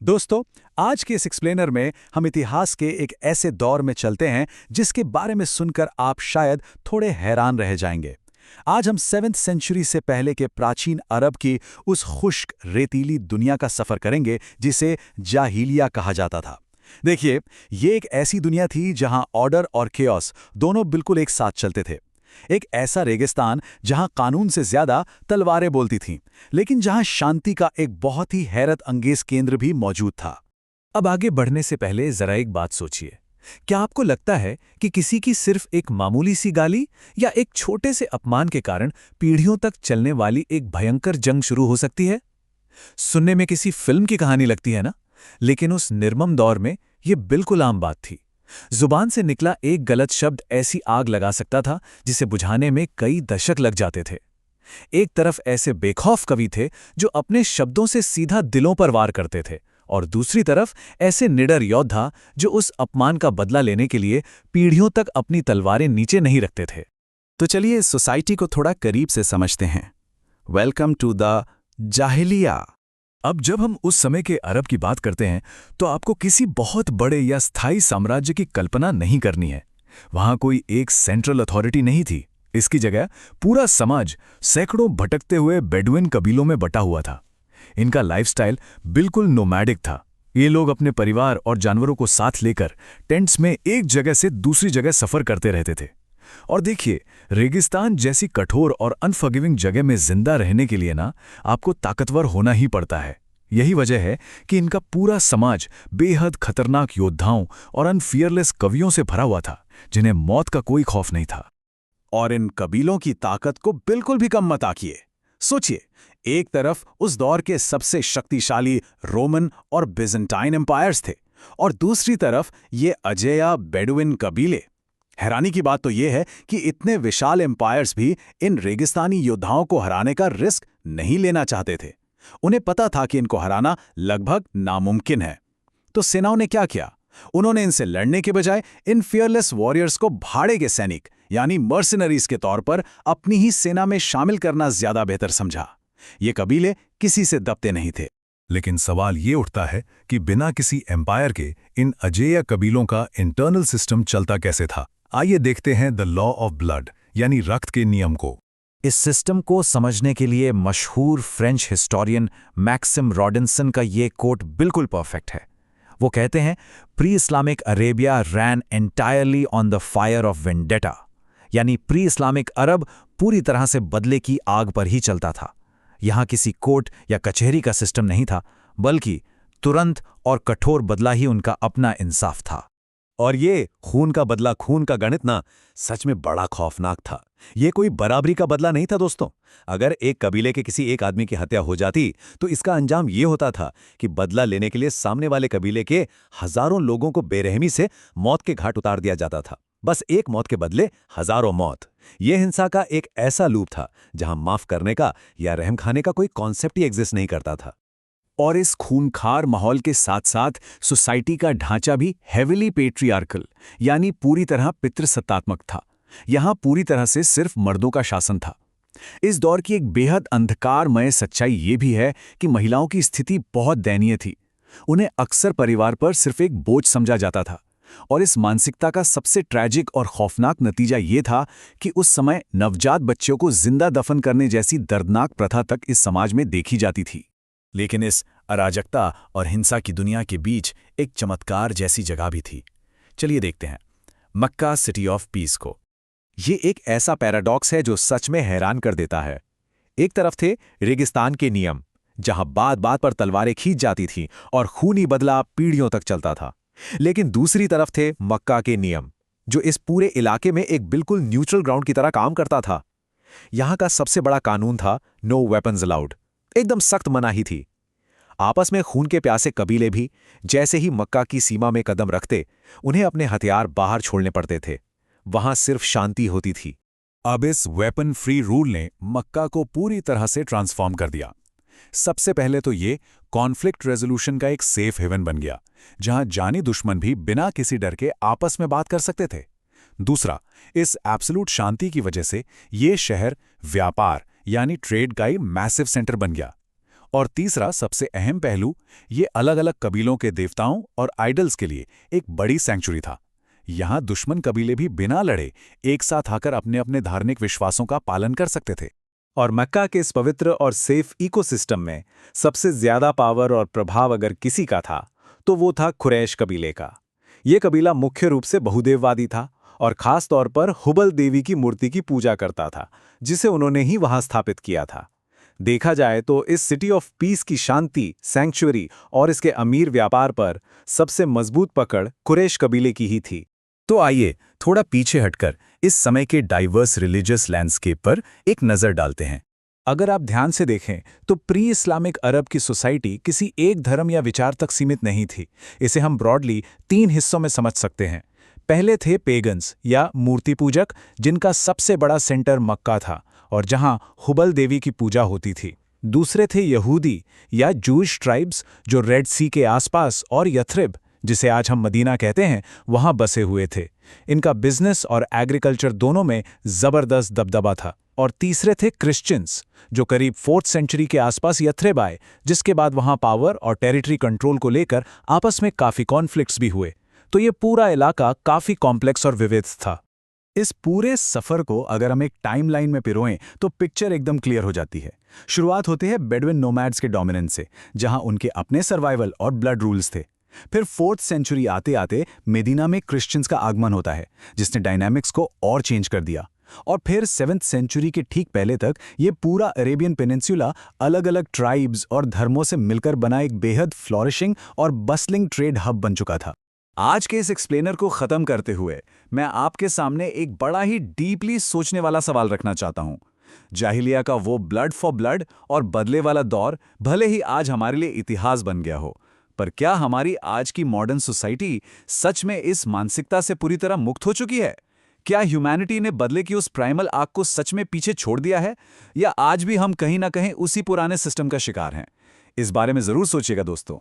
दोस्तों, आज के इस एक्सप्लेनर में हम इतिहास के एक ऐसे दौर में चलते हैं जिसके बारे में सुनकर आप शायद थोड़े हैरान रह जाएंगे। आज हम 7वीं सेंचुरी से पहले के प्राचीन अरब की उस खुश्क रेतीली दुनिया का सफर करेंगे जिसे जाहिलिया कहा जाता था। देखिए, ये एक ऐसी दुनिया थी जहां ऑर्डर और केओस दोनों बिल्कुल एक साथ चलते थे। एक ऐसा रेगिस्तान जहां कानून से ज्यादा तलवारें बोलती थीं, लेकिन जहां शांति का एक बहुत ही हैरत अंगेज केंद्र भी मौजूद था। अब आगे बढ़ने से पहले जरा एक बात सोचिए। क्या आपको लगता है कि किसी की सिर्फ एक मामूली सी गाली या एक छोटे से अपमान के कारण पीढ़ियों तक चलने वाली एक भयंकर जंग शुरू हो सकती है? सुनने में किसी फिल्म की कहानी लगती है ना, लेकिन उस निर्मम दौर में यह बिल्कुल आम बात थी। जुबान से निकला एक गलत शब्द ऐसी आग लगा सकता था जिसे बुझाने में कई दशक लग जाते थे। एक तरफ ऐसे बेखौफ कवि थे जो अपने शब्दों से सीधा दिलों पर वार करते थे, और दूसरी तरफ ऐसे निडर योद्धा जो उस अपमान का बदला लेने के लिए पीढ़ियों तक अपनी तलवारें नीचे नहीं रखते थे। तो चलिए इस सोसाइटी को थोड़ा करीब से समझते हैं। वेलकम टू द जाहिलिया। अब जब हम उस समय के अरब की बात करते हैं तो आपको किसी बहुत बड़े या स्थायी साम्राज्य की कल्पना नहीं करनी है। वहां कोई एक सेंट्रल अथॉरिटी नहीं थी। इसकी जगह पूरा समाज सैकड़ों भटकते हुए बेडुइन कबीलों में बटा हुआ था। इनका लाइफस्टाइल बिल्कुल नोमैडिक था। ये लोग अपने परिवार और जानवरों को साथ लेकर टेंट्स में एक जगह से दूसरी जगह सफर करते रहते थे। और देखिए, रेगिस्तान जैसी कठोर और अनफॉरगिविंग जगह में जिंदा रहने के लिए ना आपको ताकतवर होना ही पड़ता है। यही वजह है कि इनका पूरा समाज बेहद खतरनाक योद्धाओं और अनफियरलेस कवियों से भरा हुआ था, जिन्हें मौत का कोई खौफ नहीं था। और इन कबीलों की ताकत को बिल्कुल भी कम मत आकिए। सोचिए, एक तरफ उस दौर के सबसे शक्तिशाली रोमन और बिजेंटाइन एम्पायर्स थे, और दूसरी तरफ ये अजेया बेडुइन कबीले। हैरानी की बात तो यह है कि इतने विशाल एम्पायर्स भी इन रेगिस्तानी योद्धाओं को हराने का रिस्क नहीं लेना चाहते थे। उन्हें पता था कि इनको हराना लगभग नामुमकिन है। तो सेनाओं ने क्या किया? उन्होंने इनसे लड़ने के बजाय इन फियरलेस वॉरियर्स को भाड़े के सैनिक यानी मर्सिनरीज के तौर पर अपनी ही सेना में शामिल करना ज्यादा बेहतर समझा। ये कबीले किसी से दबते नहीं थे। लेकिन सवाल ये उठता है कि बिना किसी एम्पायर के इन अजेय कबीलों का इंटरनल सिस्टम चलता कैसे था। आइए देखते हैं द लॉ ऑफ ब्लड यानी रक्त के नियम को। इस सिस्टम को समझने के लिए मशहूर फ्रेंच हिस्टोरियन मैक्सिम रॉडिन्सन का ये कोट बिल्कुल परफेक्ट है। वो कहते हैं, pre Islamic Arabia ran entirely on the fire of vendetta, यानी प्री इस्लामिक अरब पूरी तरह से बदले की आग पर ही चलता था। यहां किसी कोर्ट या कचहरी का सिस्टम नहीं था, बल्कि तुरंत और कठोर बदला ही उनका अपना इंसाफ था। और ये खून का बदला खून का गणित ना सच में बड़ा खौफनाक था। ये कोई बराबरी का बदला नहीं था दोस्तों। अगर एक कबीले के किसी एक आदमी की हत्या हो जाती तो इसका अंजाम ये होता था कि बदला लेने के लिए सामने वाले कबीले के हजारों लोगों को बेरहमी से मौत के घाट उतार दिया जाता था। बस एक मौत के बदले हजारों मौत। यह हिंसा का एक ऐसा लूप था जहां माफ करने का या रहम खाने का कोई कॉन्सेप्ट ही एग्जिस्ट नहीं करता था। और इस खूनखार माहौल के साथ साथ सोसाइटी का ढांचा भी हेविली पेट्रियार्कल यानी पूरी तरह पितृसत्तात्मक था। यहां पूरी तरह से सिर्फ मर्दों का शासन था। इस दौर की एक बेहद अंधकारमय सच्चाई ये भी है कि महिलाओं की स्थिति बहुत दयनीय थी। उन्हें अक्सर परिवार पर सिर्फ एक बोझ समझा जाता था। और इस मानसिकता का सबसे ट्रैजिक और खौफनाक नतीजा ये था कि उस समय नवजात बच्चों को जिंदा दफन करने जैसी दर्दनाक प्रथा तक इस समाज में देखी जाती थी। लेकिन इस अराजकता और हिंसा की दुनिया के बीच एक चमत्कार जैसी जगह भी थी। चलिए देखते हैं मक्का सिटी ऑफ पीस को। ये एक ऐसा पैराडॉक्स है जो सच में हैरान कर देता है। एक तरफ थे रेगिस्तान के नियम, जहां बात बात पर तलवारें खींच जाती थीं और खूनी बदला पीढ़ियों तक चलता था। लेकिन दूसरी तरफ थे मक्का के नियम, जो इस पूरे इलाके में एक बिल्कुल न्यूट्रल ग्राउंड की तरह काम करता था। यहां का सबसे बड़ा कानून था नो वेपन्स अलाउड। एकदम सख्त मनाही थी। आपस में खून के प्यासे कबीले भी जैसे ही मक्का की सीमा में कदम रखते, उन्हें अपने हथियार बाहर छोड़ने पड़ते थे। वहां सिर्फ शांति होती थी। अब इस वेपन फ्री रूल ने मक्का को पूरी तरह से ट्रांसफॉर्म कर दिया। सबसे पहले तो ये कॉन्फ्लिक्ट रेजोल्यूशन का एक सेफ हेवन बन गया, जहां जानी दुश्मन भी बिना किसी डर के आपस में बात कर सकते थे। दूसरा, इस एब्सोल्यूट शांति की वजह से ये शहर व्यापार यानी ट्रेड का ही मैसिव सेंटर बन गया। और तीसरा सबसे अहम पहलू, ये अलग अलग कबीलों के देवताओं और आइडल्स के लिए एक बड़ी सैंक्चुरी था। यहाँ दुश्मन कबीले भी बिना लड़े एक साथ आकर अपने अपने धार्मिक विश्वासों का पालन कर सकते थे। और मक्का के इस पवित्र और सेफ इकोसिस्टम में सबसे ज्यादा पावर और प्रभाव अगर किसी का था तो वो था कुरैश कबीले का। ये कबीला मुख्य रूप से बहुदेववादी था और खास तौर पर हुबल देवी की मूर्ति की पूजा करता था, जिसे उन्होंने ही वहां स्थापित किया था। देखा जाए तो इस सिटी ऑफ पीस की शांति, सैंक्चुरी और इसके अमीर व्यापार पर सबसे मजबूत पकड़ कुरैश कबीले की ही थी। तो आइए थोड़ा पीछे हटकर इस समय के डाइवर्स रिलीजियस लैंडस्केप पर एक नज़र डालते हैं। अगर आप ध्यान से देखें तो प्री इस्लामिक अरब की सोसाइटी किसी एक धर्म या विचार तक सीमित नहीं थी। इसे हम ब्रॉडली 3 हिस्सों में समझ सकते हैं। पहले थे पेगन्स या मूर्ति पूजक, जिनका सबसे बड़ा सेंटर मक्का था और जहां हुबल देवी की पूजा होती थी। दूसरे थे यहूदी या जूइश ट्राइब्स, जो रेड सी के आसपास और यथरिब, जिसे आज हम मदीना कहते हैं, वहां बसे हुए थे। इनका बिजनेस और एग्रीकल्चर दोनों में जबरदस्त दबदबा था। और तीसरे थे क्रिश्चियंस, जो करीब 4th सेंचुरी के आसपास यथरिब आए, जिसके बाद वहां पावर और टेरिटरी कंट्रोल को लेकर आपस में काफी कॉन्फ्लिक्ट्स भी हुए। तो ये पूरा इलाका काफी कॉम्प्लेक्स और विविध था। इस पूरे सफर को अगर हम एक टाइमलाइन में पिरोएं तो पिक्चर एकदम क्लियर हो जाती है। शुरुआत होती है बेडुइन नोमैड्स के डोमिनेंस से, जहां उनके अपने सर्वाइवल और ब्लड रूल्स थे। फिर 4th सेंचुरी आते आते मदीना में क्रिश्चियंस का आगमन होता है, जिसने डायनामिक्स को और चेंज कर दिया। और फिर 7th सेंचुरी के ठीक पहले तक ये पूरा अरेबियन पेनिनसुला अलग अलग ट्राइब्स और धर्मों से मिलकर बना एक बेहद फ्लॉरिशिंग और बस्लिंग ट्रेड हब बन चुका था। आज के इस एक्सप्लेनर को खत्म करते हुए मैं आपके सामने एक बड़ा ही डीपली सोचने वाला सवाल रखना चाहता हूं। जाहिलिया का वो ब्लड फॉर ब्लड और बदले वाला दौर भले ही आज हमारे लिए इतिहास बन गया हो, पर क्या हमारी आज की मॉडर्न सोसाइटी सच में इस मानसिकता से पूरी तरह मुक्त हो चुकी है? क्या ह्यूमैनिटी ने बदले की उस प्राइमल आग को सच में पीछे छोड़ दिया है, या आज भी हम कहीं ना कहीं उसी पुराने सिस्टम का शिकार हैं? इस बारे में जरूर सोचिएगा दोस्तों।